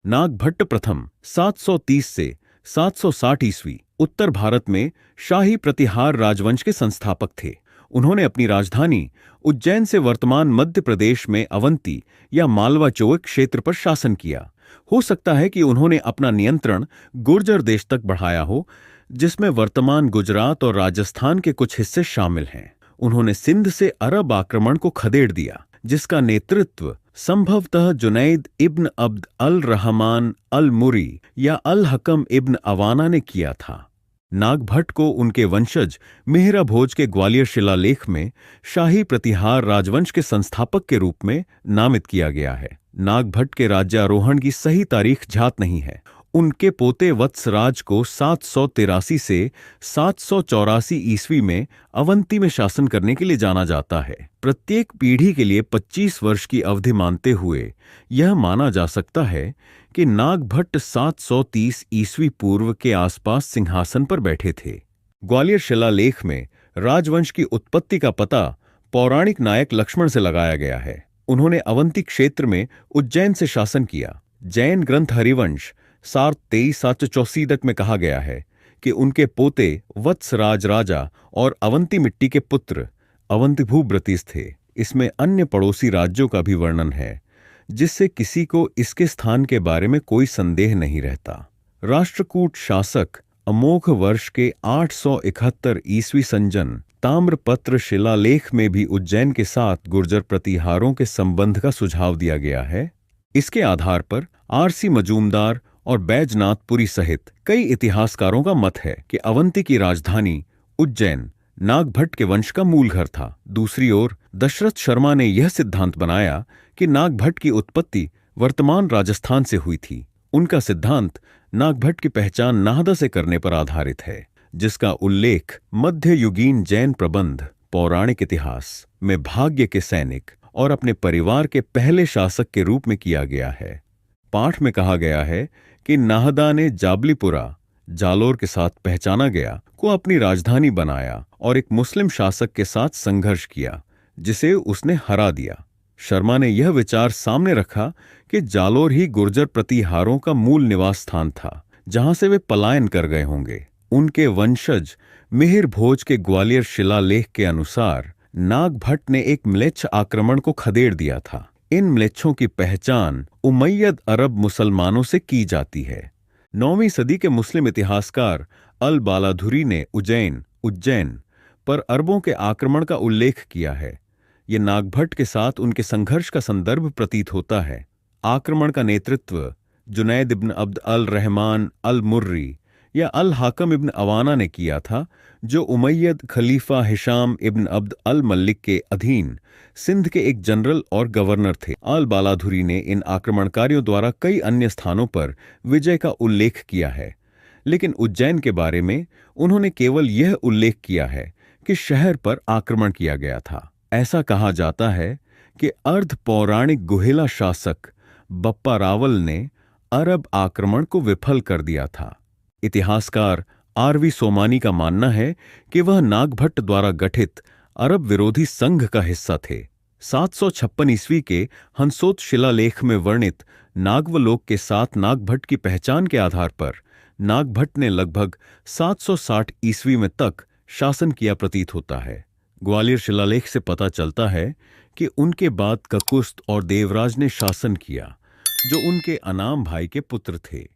नागभट्ट प्रथम 730 से 760 ईस्वी उत्तर भारत में शाही प्रतिहार राजवंश के संस्थापक थे। उन्होंने अपनी राजधानी उज्जैन से वर्तमान मध्य प्रदेश में अवंती या मालवा चोक क्षेत्र पर शासन किया। हो सकता है कि उन्होंने अपना नियंत्रण गुर्जर देश तक बढ़ाया हो, जिसमें वर्तमान गुजरात और राजस्थान के कुछ हिस्से शामिल हैं। उन्होंने सिंध से अरब आक्रमण को खदेड़ दिया, जिसका नेतृत्व संभवतः जुनैद इब्न अब्द अल रहमान अल मुरी या अल हकम इब्न अवाना ने किया था। नागभट्ट को उनके वंशज मेहरा भोज के ग्वालियर शिलालेख में शाही प्रतिहार राजवंश के संस्थापक के रूप में नामित किया गया है। नागभट्ट के राज्यारोहण की सही तारीख ज्ञात नहीं है। उनके पोते वत्सराज को 783 से 784 ईस्वी में अवंती में शासन करने के लिए जाना जाता है। प्रत्येक पीढ़ी के लिए 25 वर्ष की अवधि मानते हुए यह माना जा सकता है कि नागभट्ट 730 ईस्वी पूर्व के आसपास सिंहासन पर बैठे थे। ग्वालियर शिलालेख में राजवंश की उत्पत्ति का पता पौराणिक नायक लक्ष्मण से लगाया गया है। उन्होंने अवंती क्षेत्र में उज्जैन से शासन किया। जैन ग्रंथ हरिवंश सार 2384 में कहा गया है कि उनके पोते वत्सराज राजा और अवंती मिट्टी के पुत्र अवंतिभूव्रतीस थे। इसमें अन्य पड़ोसी राज्यों का भी वर्णन है, जिससे किसी को इसके स्थान के बारे में कोई संदेह नहीं रहता। राष्ट्रकूट शासक अमोघ वर्ष के 871 ईस्वी संजन ताम्रपत्र शिलालेख में भी उज्जैन के साथ गुर्जर प्रतिहारों के संबंध का सुझाव दिया गया है। इसके आधार पर आरसी मजूमदार और बैजनाथपुरी सहित कई इतिहासकारों का मत है कि अवंती की राजधानी उज्जैन नागभट्ट के वंश का मूल घर था। दूसरी ओर दशरथ शर्मा ने यह सिद्धांत बनाया कि नागभट्ट की उत्पत्ति वर्तमान राजस्थान से हुई थी। उनका सिद्धांत नागभट्ट की पहचान नाहदा से करने पर आधारित है, जिसका उल्लेख मध्ययुगीन जैन प्रबंध पौराणिक इतिहास में भाग्य के सैनिक और अपने परिवार के पहले शासक के रूप में किया गया है। पाठ में कहा गया है कि नाहदा ने जाबलीपुरा जालोर के साथ पहचाना गया को अपनी राजधानी बनाया और एक मुस्लिम शासक के साथ संघर्ष किया, जिसे उसने हरा दिया। शर्मा ने यह विचार सामने रखा कि जालोर ही गुर्जर प्रतिहारों का मूल निवास स्थान था, जहां से वे पलायन कर गए होंगे। उनके वंशज मिहिर भोज के ग्वालियर शिलालेख के अनुसार नागभट्ट ने एक म्लेच्छ आक्रमण को खदेड़ दिया था। इन म्लेच्छों की पहचान उमैयद अरब मुसलमानों से की जाती है। 9वीं सदी के मुस्लिम इतिहासकार अल बालाधुरी ने उज्जैन पर अरबों के आक्रमण का उल्लेख किया है। ये नागभट्ट के साथ उनके संघर्ष का संदर्भ प्रतीत होता है। आक्रमण का नेतृत्व जुनैद इब्न अब्द अल रहमान अल मुर्री या अल हाकम इब्न अवाना ने किया था, जो उमैयद खलीफा हिशाम इब्न अब्द अल मल्लिक के अधीन सिंध के एक जनरल और गवर्नर थे। अल बालाधुरी ने इन आक्रमणकारियों द्वारा कई अन्य स्थानों पर विजय का उल्लेख किया है, लेकिन उज्जैन के बारे में उन्होंने केवल यह उल्लेख किया है कि शहर पर आक्रमण किया गया था। ऐसा कहा जाता है कि अर्ध पौराणिक गुहिला शासक बप्पा रावल ने अरब आक्रमण को विफल कर दिया था। इतिहासकार आरवी सोमानी का मानना है कि वह नागभट्ट द्वारा गठित अरब विरोधी संघ का हिस्सा थे। 756 ईस्वी के हंसोत शिलालेख में वर्णित नागवलोक के साथ नागभट्ट की पहचान के आधार पर नागभट्ट ने लगभग 760 ईस्वी में तक शासन किया प्रतीत होता है। ग्वालियर शिलालेख से पता चलता है कि उनके बाद ककुस्त और देवराज ने शासन किया, जो उनके अनाम भाई के पुत्र थे।